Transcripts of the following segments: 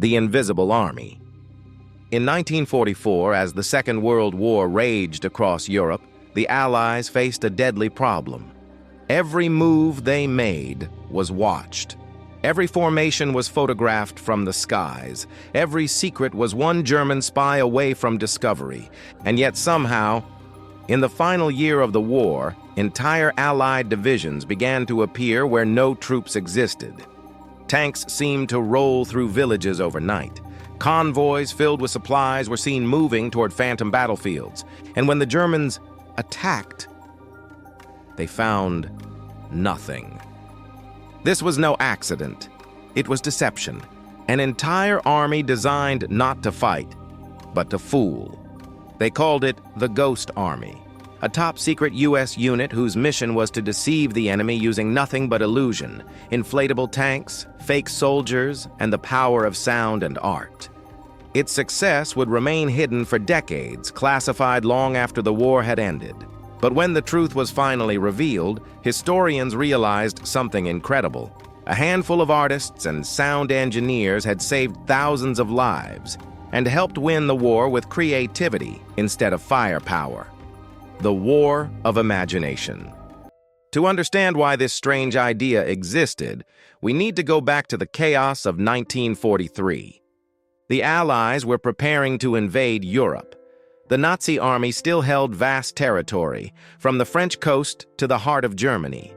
The Invisible Army. In 1944, as the Second World War raged across Europe, the Allies faced a deadly problem. Every move they made was watched. Every formation was photographed from the skies. Every secret was one German spy away from discovery. And yet somehow, in the final year of the war, entire Allied divisions began to appear where no troops existed. Tanks seemed to roll through villages overnight. Convoys filled with supplies were seen moving toward phantom battlefields. And when the Germans attacked, they found nothing. This was no accident. It was deception. An entire army designed not to fight, but to fool. They called it the Ghost Army, a top-secret U.S. unit whose mission was to deceive the enemy using nothing but illusion, inflatable tanks, fake soldiers, and the power of sound and art. Its success would remain hidden for decades, classified long after the war had ended. But when the truth was finally revealed, historians realized something incredible. A handful of artists and sound engineers had saved thousands of lives and helped win the war with creativity instead of firepower. The War of Imagination. To understand why this strange idea existed, we need to go back to the chaos of 1943. The Allies were preparing to invade Europe. The Nazi army still held vast territory, from the French coast to the heart of Germany.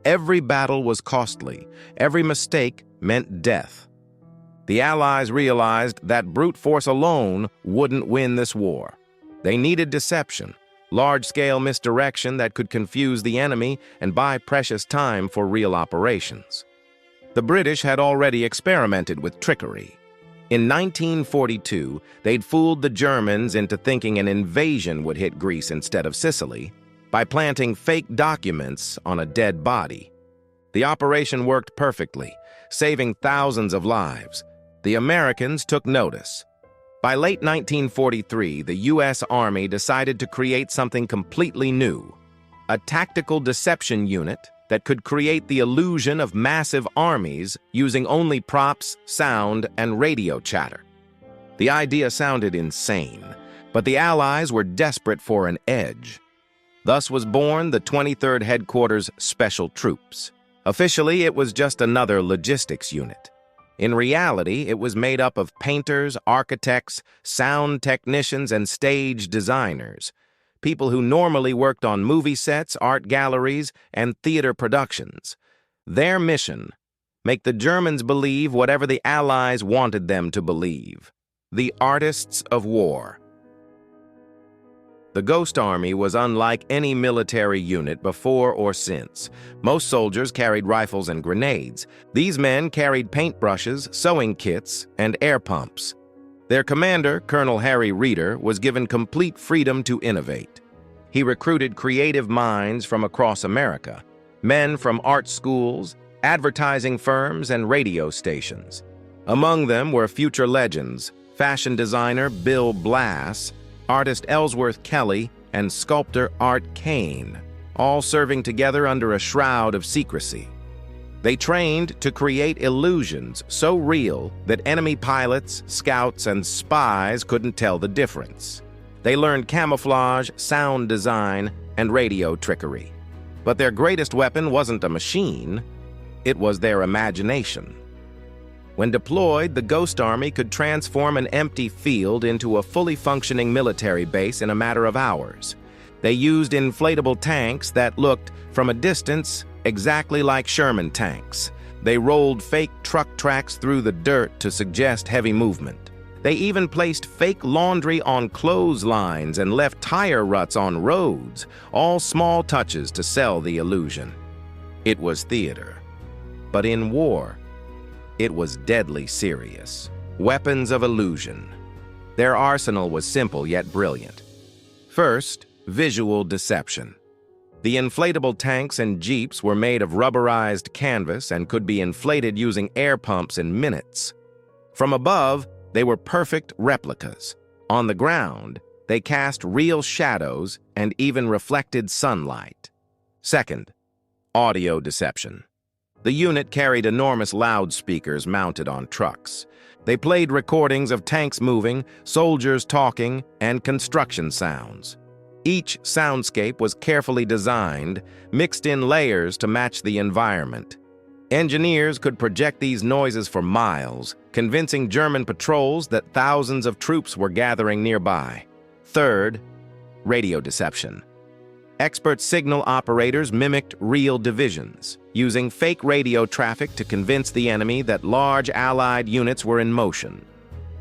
Every battle was costly. Every mistake meant death. The Allies realized that brute force alone wouldn't win this war. They needed deception, large-scale misdirection that could confuse the enemy and buy precious time for real operations. The British had already experimented with trickery. In 1942, they'd fooled the Germans into thinking an invasion would hit Greece instead of Sicily by planting fake documents on a dead body. The operation worked perfectly, saving thousands of lives. The Americans took notice. By late 1943, the U.S. Army decided to create something completely new, a tactical deception unit that could create the illusion of massive armies using only props, sound, and radio chatter. The idea sounded insane, but the Allies were desperate for an edge. Thus was born the 23rd Headquarters Special Troops. Officially, it was just another logistics unit. In reality, it was made up of painters, architects, sound technicians, and stage designers. People who normally worked on movie sets, art galleries, and theater productions. Their mission: make the Germans believe whatever the Allies wanted them to believe. The artists of war. The Ghost Army was unlike any military unit before or since. Most soldiers carried rifles and grenades. These men carried paintbrushes, sewing kits, and air pumps. Their commander, Colonel Harry Reeder, was given complete freedom to innovate. He recruited creative minds from across America, men from art schools, advertising firms, and radio stations. Among them were future legends, fashion designer Bill Blass, artist Ellsworth Kelly, and sculptor Art Kane, all serving together under a shroud of secrecy. They trained to create illusions so real that enemy pilots, scouts, and spies couldn't tell the difference. They learned camouflage, sound design, and radio trickery. But their greatest weapon wasn't a machine, it was their imagination. When deployed, the Ghost Army could transform an empty field into a fully functioning military base in a matter of hours. They used inflatable tanks that looked, from a distance, exactly like Sherman tanks. They rolled fake truck tracks through the dirt to suggest heavy movement. They even placed fake laundry on clotheslines and left tire ruts on roads, all small touches to sell the illusion. It was theater. But in war, it was deadly serious. Weapons of illusion. Their arsenal was simple yet brilliant. First, visual deception. The inflatable tanks and jeeps were made of rubberized canvas and could be inflated using air pumps in minutes. From above, they were perfect replicas. On the ground, they cast real shadows and even reflected sunlight. Second, audio deception. The unit carried enormous loudspeakers mounted on trucks. They played recordings of tanks moving, soldiers talking, and construction sounds. Each soundscape was carefully designed, mixed in layers to match the environment. Engineers could project these noises for miles, convincing German patrols that thousands of troops were gathering nearby. Third, radio deception. Expert signal operators mimicked real divisions, using fake radio traffic to convince the enemy that large Allied units were in motion.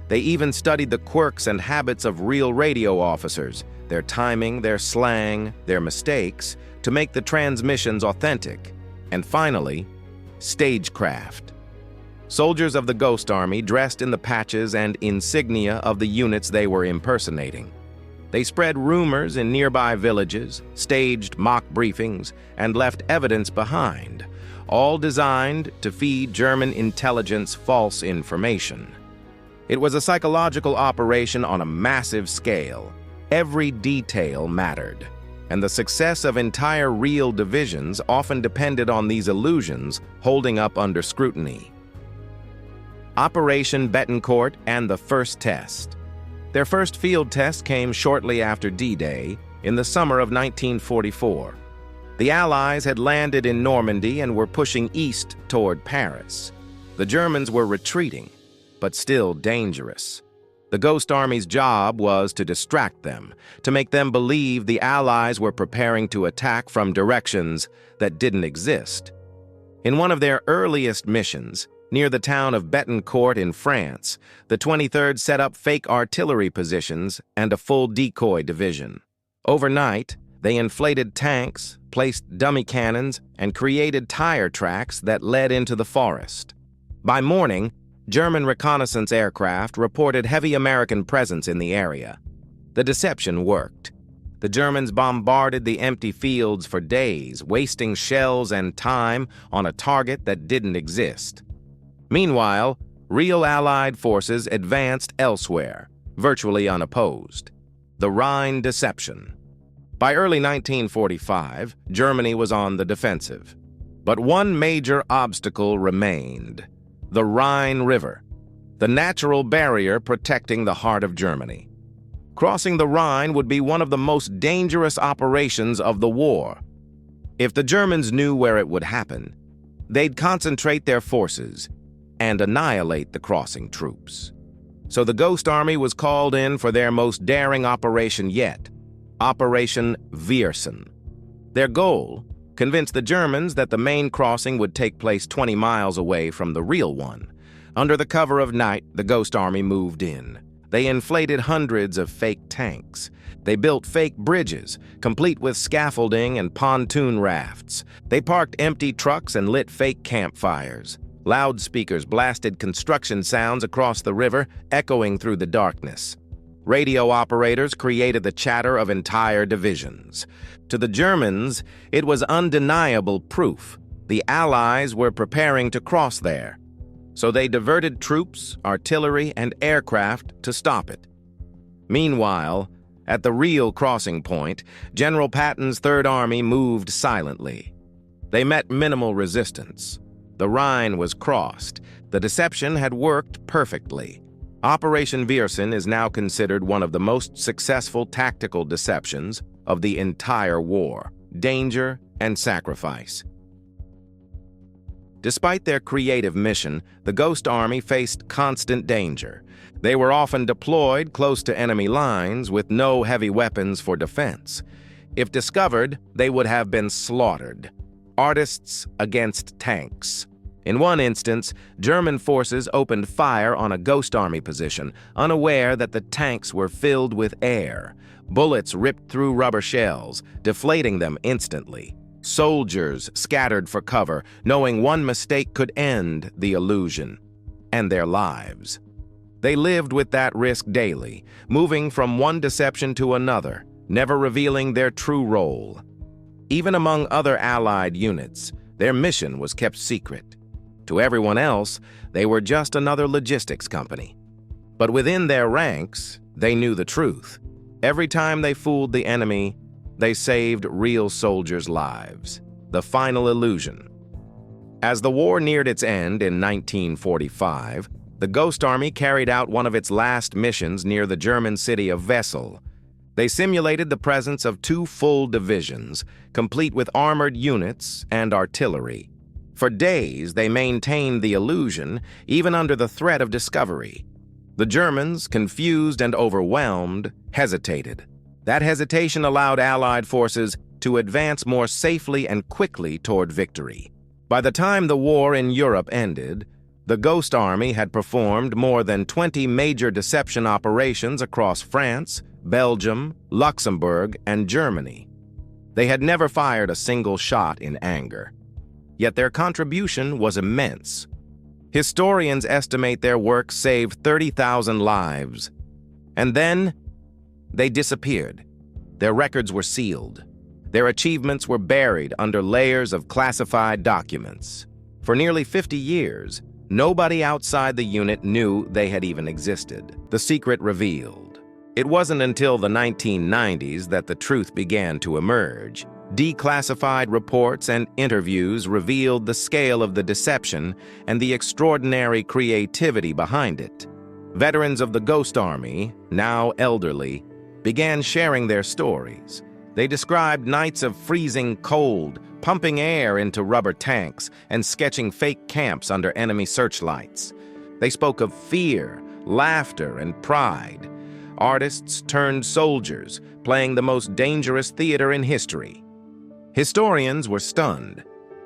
They even studied the quirks and habits of real radio officers, their timing, their slang, their mistakes, to make the transmissions authentic. And finally, stagecraft. Soldiers of the Ghost Army dressed in the patches and insignia of the units they were impersonating. They spread rumors in nearby villages, staged mock briefings, and left evidence behind, all designed to feed German intelligence false information. It was a psychological operation on a massive scale. Every detail mattered, and the success of entire real divisions often depended on these illusions holding up under scrutiny. Operation Betancourt and the first test. Their first field test came shortly after D-Day, in the summer of 1944. The Allies had landed in Normandy and were pushing east toward Paris. The Germans were retreating, but still dangerous. The Ghost Army's job was to distract them, to make them believe the Allies were preparing to attack from directions that didn't exist. In one of their earliest missions, near the town of Betancourt in France, the 23rd set up fake artillery positions and a full decoy division. Overnight, they inflated tanks, placed dummy cannons, and created tire tracks that led into the forest. By morning, German reconnaissance aircraft reported heavy American presence in the area. The deception worked. The Germans bombarded the empty fields for days, wasting shells and time on a target that didn't exist. Meanwhile, real Allied forces advanced elsewhere, virtually unopposed. The Rhine deception. By early 1945, Germany was on the defensive. But one major obstacle remained: the Rhine River, the natural barrier protecting the heart of Germany. Crossing the Rhine would be one of the most dangerous operations of the war. If the Germans knew where it would happen, they'd concentrate their forces and annihilate the crossing troops. So the Ghost Army was called in for their most daring operation yet, Operation Viersen. Their goal: convince the Germans that the main crossing would take place 20 miles away from the real one. Under the cover of night, the Ghost Army moved in. They inflated hundreds of fake tanks. They built fake bridges, complete with scaffolding and pontoon rafts. They parked empty trucks and lit fake campfires. Loudspeakers blasted construction sounds across the river, echoing through the darkness. Radio operators created the chatter of entire divisions. To the Germans, it was undeniable proof. The Allies were preparing to cross there. So they diverted troops, artillery, and aircraft to stop it. Meanwhile, at the real crossing point, General Patton's Third Army moved silently. They met minimal resistance. The Rhine was crossed. The deception had worked perfectly. Operation Viersen is now considered one of the most successful tactical deceptions of the entire war. Danger and sacrifice. Despite their creative mission, the Ghost Army faced constant danger. They were often deployed close to enemy lines with no heavy weapons for defense. If discovered, they would have been slaughtered. Artists against tanks. In one instance, German forces opened fire on a Ghost Army position, unaware that the tanks were filled with air. Bullets ripped through rubber shells, deflating them instantly. Soldiers scattered for cover, knowing one mistake could end the illusion and their lives. They lived with that risk daily, moving from one deception to another, never revealing their true role. Even among other Allied units, their mission was kept secret. To everyone else, they were just another logistics company. But within their ranks, they knew the truth. Every time they fooled the enemy, they saved real soldiers' lives. The final illusion. As the war neared its end in 1945, the Ghost Army carried out one of its last missions near the German city of Wesel. They simulated the presence of 2 full divisions, complete with armored units and artillery. For days, they maintained the illusion, even under the threat of discovery. The Germans, confused and overwhelmed, hesitated. That hesitation allowed Allied forces to advance more safely and quickly toward victory. By the time the war in Europe ended, the Ghost Army had performed more than 20 major deception operations across France, Belgium, Luxembourg, and Germany. They had never fired a single shot in anger. Yet their contribution was immense. Historians estimate their work saved 30,000 lives. And then, they disappeared. Their records were sealed. Their achievements were buried under layers of classified documents. For nearly 50 years, nobody outside the unit knew they had even existed. The secret revealed. It wasn't until the 1990s that the truth began to emerge. Declassified reports and interviews revealed the scale of the deception and the extraordinary creativity behind it. Veterans of the Ghost Army, now elderly, began sharing their stories. They described nights of freezing cold, pumping air into rubber tanks, and sketching fake camps under enemy searchlights. They spoke of fear, laughter, and pride. Artists turned soldiers, playing the most dangerous theater in history. Historians were stunned.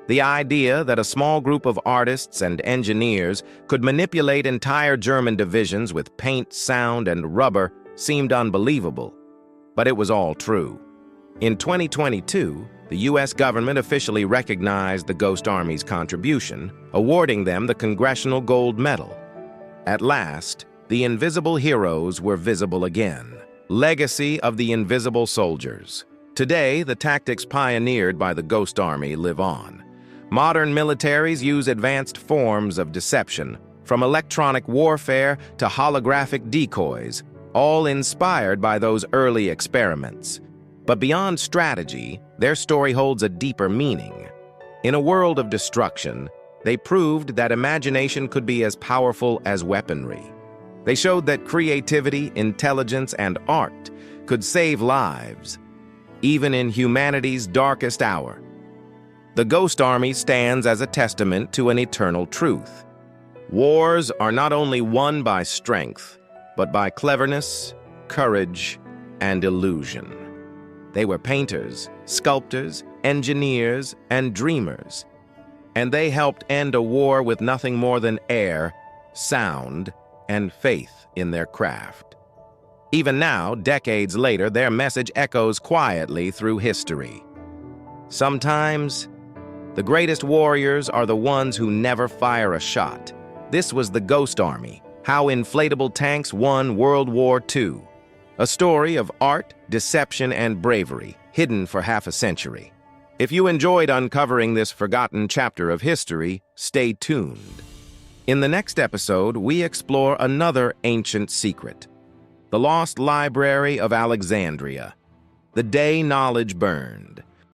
The idea that a small group of artists and engineers could manipulate entire German divisions with paint, sound, and rubber seemed unbelievable. But it was all true. In 2022, the U.S. government officially recognized the Ghost Army's contribution, awarding them the Congressional Gold Medal. At last, the invisible heroes were visible again. Legacy of the Invisible Soldiers. Today, the tactics pioneered by the Ghost Army live on. Modern militaries use advanced forms of deception, from electronic warfare to holographic decoys, all inspired by those early experiments. But beyond strategy, their story holds a deeper meaning. In a world of destruction, they proved that imagination could be as powerful as weaponry. They showed that creativity, intelligence, and art could save lives, even in humanity's darkest hour. The Ghost Army stands as a testament to an eternal truth. Wars are not only won by strength, but by cleverness, courage, and illusion. They were painters, sculptors, engineers, and dreamers, and they helped end a war with nothing more than air, sound, and faith in their craft. Even now, decades later, their message echoes quietly through history. Sometimes, the greatest warriors are the ones who never fire a shot. This was the Ghost Army, how inflatable tanks won World War II. A story of art, deception, and bravery, hidden for half a century. If you enjoyed uncovering this forgotten chapter of history, stay tuned. In the next episode, we explore another ancient secret. The Lost Library of Alexandria. The day knowledge burned.